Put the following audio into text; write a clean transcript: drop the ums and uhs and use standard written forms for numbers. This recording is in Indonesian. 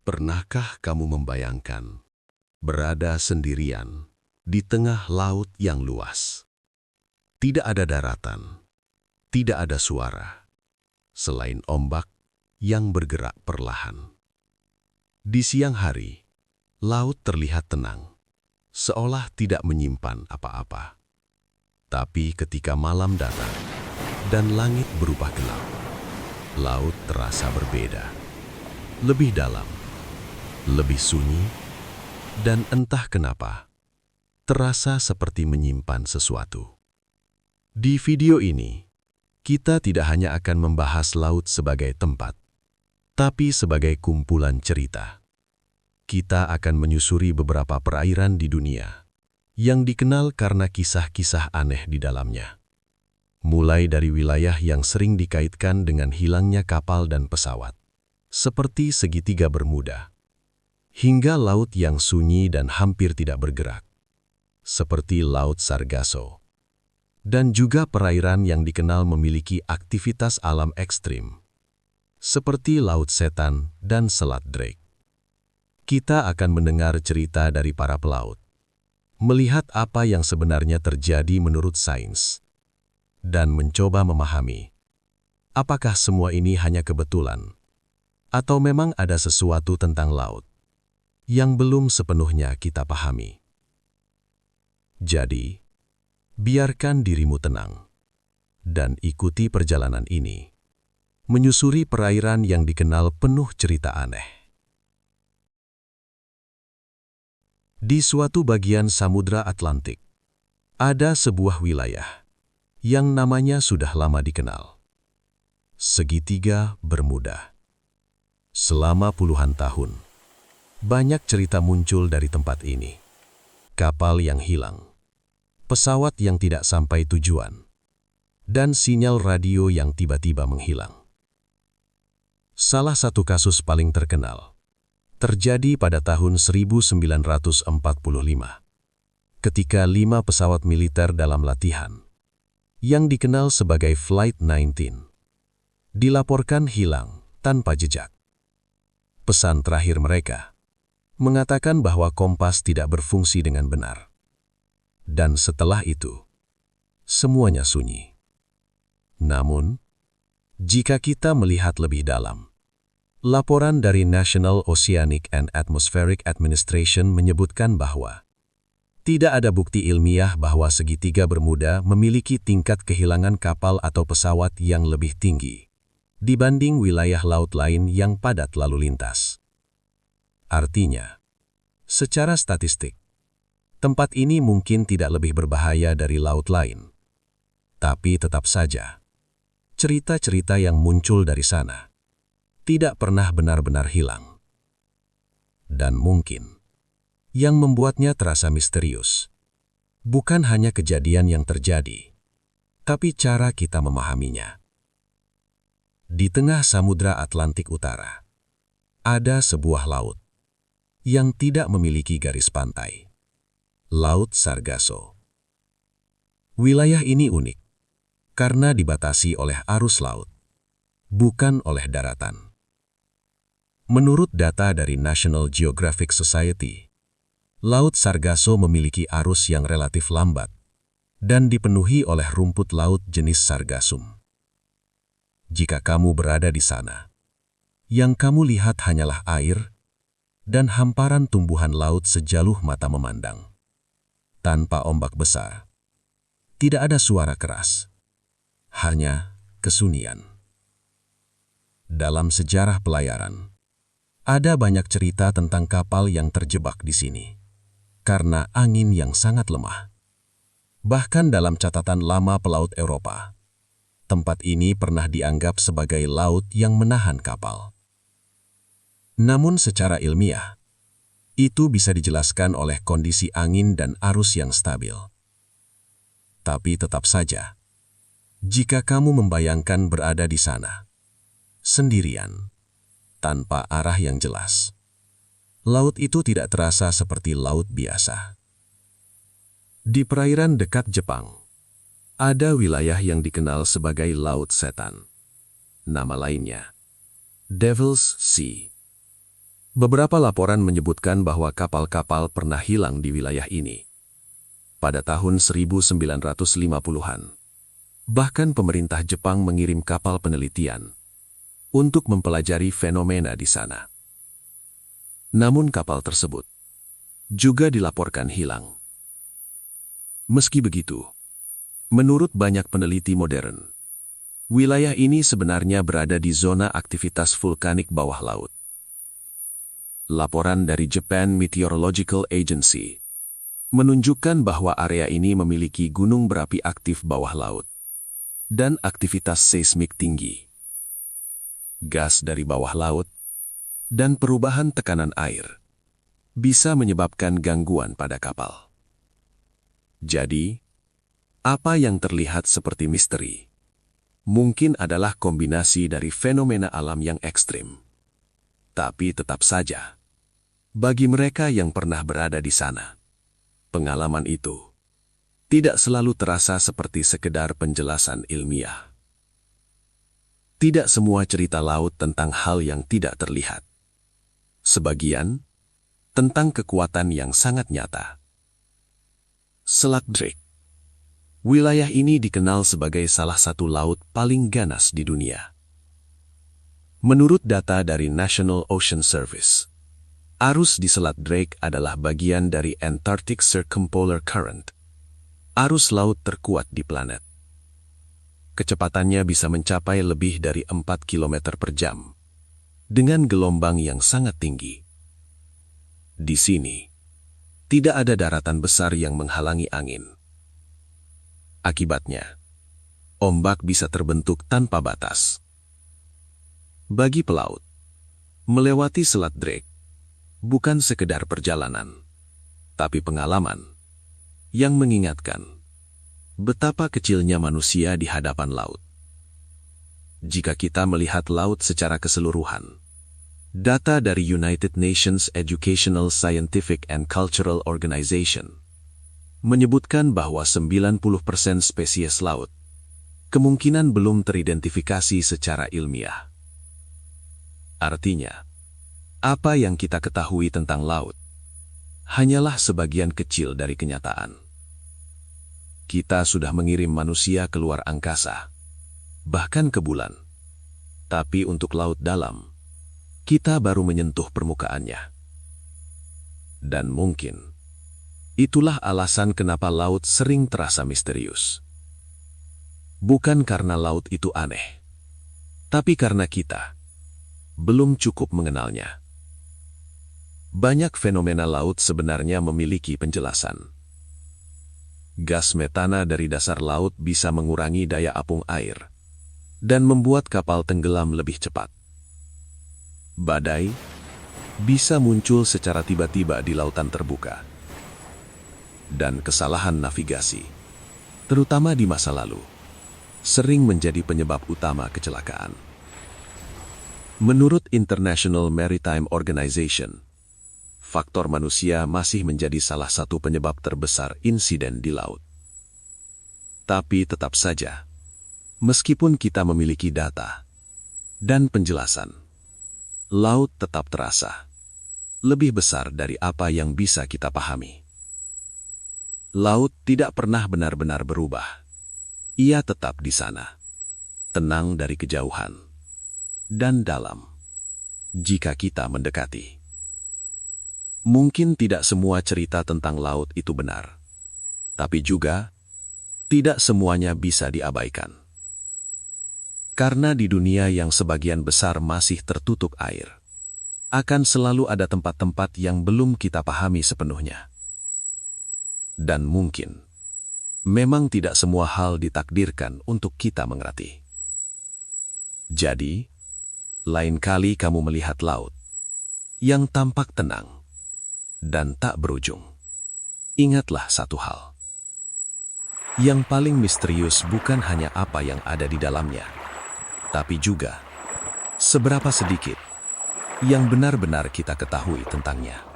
Pernahkah kamu membayangkan berada sendirian di tengah laut yang luas? Tidak ada daratan, tidak ada suara, selain ombak yang bergerak perlahan. Di siang hari, laut terlihat tenang, seolah tidak menyimpan apa-apa. Tapi ketika malam datang dan langit berubah gelap, laut terasa berbeda, lebih dalam, lebih sunyi, dan entah kenapa, terasa seperti menyimpan sesuatu. Di video ini, kita tidak hanya akan membahas laut sebagai tempat, tapi sebagai kumpulan cerita. Kita akan menyusuri beberapa perairan di dunia yang dikenal karena kisah-kisah aneh di dalamnya. Mulai dari wilayah yang sering dikaitkan dengan hilangnya kapal dan pesawat, seperti segitiga Bermuda, hingga laut yang sunyi dan hampir tidak bergerak, seperti Laut Sargasso, dan juga perairan yang dikenal memiliki aktivitas alam ekstrim, seperti Laut Setan dan Selat Drake. Kita akan mendengar cerita dari para pelaut, melihat apa yang sebenarnya terjadi menurut sains, dan mencoba memahami apakah semua ini hanya kebetulan, atau memang ada sesuatu tentang laut yang belum sepenuhnya kita pahami. Jadi, biarkan dirimu tenang dan ikuti perjalanan ini, menyusuri perairan yang dikenal penuh cerita aneh. Di suatu bagian Samudra Atlantik, ada sebuah wilayah yang namanya sudah lama dikenal. Segitiga Bermuda. Selama puluhan tahun, banyak cerita muncul dari tempat ini. Kapal yang hilang, pesawat yang tidak sampai tujuan, dan sinyal radio yang tiba-tiba menghilang. Salah satu kasus paling terkenal terjadi pada tahun 1945, ketika 5 pesawat militer dalam latihan, yang dikenal sebagai Flight 19, dilaporkan hilang tanpa jejak. Pesan terakhir mereka mengatakan bahwa kompas tidak berfungsi dengan benar. Dan setelah itu, semuanya sunyi. Namun, jika kita melihat lebih dalam, laporan dari National Oceanic and Atmospheric Administration menyebutkan bahwa tidak ada bukti ilmiah bahwa segitiga Bermuda memiliki tingkat kehilangan kapal atau pesawat yang lebih tinggi dibanding wilayah laut lain yang padat lalu lintas. Artinya, secara statistik, tempat ini mungkin tidak lebih berbahaya dari laut lain. Tapi tetap saja, cerita-cerita yang muncul dari sana tidak pernah benar-benar hilang. Dan mungkin, yang membuatnya terasa misterius, bukan hanya kejadian yang terjadi, tapi cara kita memahaminya. Di tengah Samudra Atlantik Utara, ada sebuah laut yang tidak memiliki garis pantai. Laut Sargasso. Wilayah ini unik karena dibatasi oleh arus laut, bukan oleh daratan. Menurut data dari National Geographic Society, Laut Sargasso memiliki arus yang relatif lambat dan dipenuhi oleh rumput laut jenis sargassum. Jika kamu berada di sana, yang kamu lihat hanyalah air dan hamparan tumbuhan laut sejauh mata memandang. Tanpa ombak besar, tidak ada suara keras, hanya kesunyian. Dalam sejarah pelayaran, ada banyak cerita tentang kapal yang terjebak di sini karena angin yang sangat lemah. Bahkan dalam catatan lama pelaut Eropa, tempat ini pernah dianggap sebagai laut yang menahan kapal. Namun secara ilmiah, itu bisa dijelaskan oleh kondisi angin dan arus yang stabil. Tapi tetap saja, jika kamu membayangkan berada di sana, sendirian, tanpa arah yang jelas, laut itu tidak terasa seperti laut biasa. Di perairan dekat Jepang, ada wilayah yang dikenal sebagai Laut Setan. Nama lainnya, Devil's Sea. Beberapa laporan menyebutkan bahwa kapal-kapal pernah hilang di wilayah ini pada tahun 1950-an. Bahkan pemerintah Jepang mengirim kapal penelitian untuk mempelajari fenomena di sana. Namun kapal tersebut juga dilaporkan hilang. Meski begitu, menurut banyak peneliti modern, wilayah ini sebenarnya berada di zona aktivitas vulkanik bawah laut. Laporan dari Japan Meteorological Agency menunjukkan bahwa area ini memiliki gunung berapi aktif bawah laut dan aktivitas seismik tinggi. Gas dari bawah laut dan perubahan tekanan air bisa menyebabkan gangguan pada kapal. Jadi, apa yang terlihat seperti misteri mungkin adalah kombinasi dari fenomena alam yang ekstrim. Tapi tetap saja, bagi mereka yang pernah berada di sana, pengalaman itu tidak selalu terasa seperti sekedar penjelasan ilmiah. Tidak semua cerita laut tentang hal yang tidak terlihat. Sebagian tentang kekuatan yang sangat nyata. Selat Drake. Wilayah ini dikenal sebagai salah satu laut paling ganas di dunia. Menurut data dari National Ocean Service, arus di Selat Drake adalah bagian dari Antarctic Circumpolar Current, arus laut terkuat di planet. Kecepatannya bisa mencapai lebih dari 4 km per jam, dengan gelombang yang sangat tinggi. Di sini, tidak ada daratan besar yang menghalangi angin. Akibatnya, ombak bisa terbentuk tanpa batas. Bagi pelaut, melewati Selat Drake bukan sekedar perjalanan, tapi pengalaman yang mengingatkan betapa kecilnya manusia di hadapan laut. Jika kita melihat laut secara keseluruhan, data dari United Nations Educational, Scientific and Cultural Organization menyebutkan bahwa 90% spesies laut kemungkinan belum teridentifikasi secara ilmiah. Artinya, apa yang kita ketahui tentang laut hanyalah sebagian kecil dari kenyataan. Kita sudah mengirim manusia keluar angkasa, bahkan ke bulan. Tapi untuk laut dalam, kita baru menyentuh permukaannya. Dan mungkin, itulah alasan kenapa laut sering terasa misterius. Bukan karena laut itu aneh, tapi karena kita belum cukup mengenalnya. Banyak fenomena laut sebenarnya memiliki penjelasan. Gas metana dari dasar laut bisa mengurangi daya apung air dan membuat kapal tenggelam lebih cepat. Badai bisa muncul secara tiba-tiba di lautan terbuka. Dan kesalahan navigasi, terutama di masa lalu, sering menjadi penyebab utama kecelakaan. Menurut International Maritime Organization, faktor manusia masih menjadi salah satu penyebab terbesar insiden di laut. Tapi tetap saja, meskipun kita memiliki data dan penjelasan, laut tetap terasa lebih besar dari apa yang bisa kita pahami. Laut tidak pernah benar-benar berubah. Ia tetap di sana, tenang dari kejauhan dan dalam jika kita mendekati. Mungkin tidak semua cerita tentang laut itu benar, tapi juga tidak semuanya bisa diabaikan. Karena di dunia yang sebagian besar masih tertutup air, akan selalu ada tempat-tempat yang belum kita pahami sepenuhnya. Dan mungkin, memang tidak semua hal ditakdirkan untuk kita mengerti. Jadi, lain kali kamu melihat laut yang tampak tenang dan tak berujung, ingatlah satu hal. Yang paling misterius bukan hanya apa yang ada di dalamnya, tapi juga seberapa sedikit yang benar-benar kita ketahui tentangnya.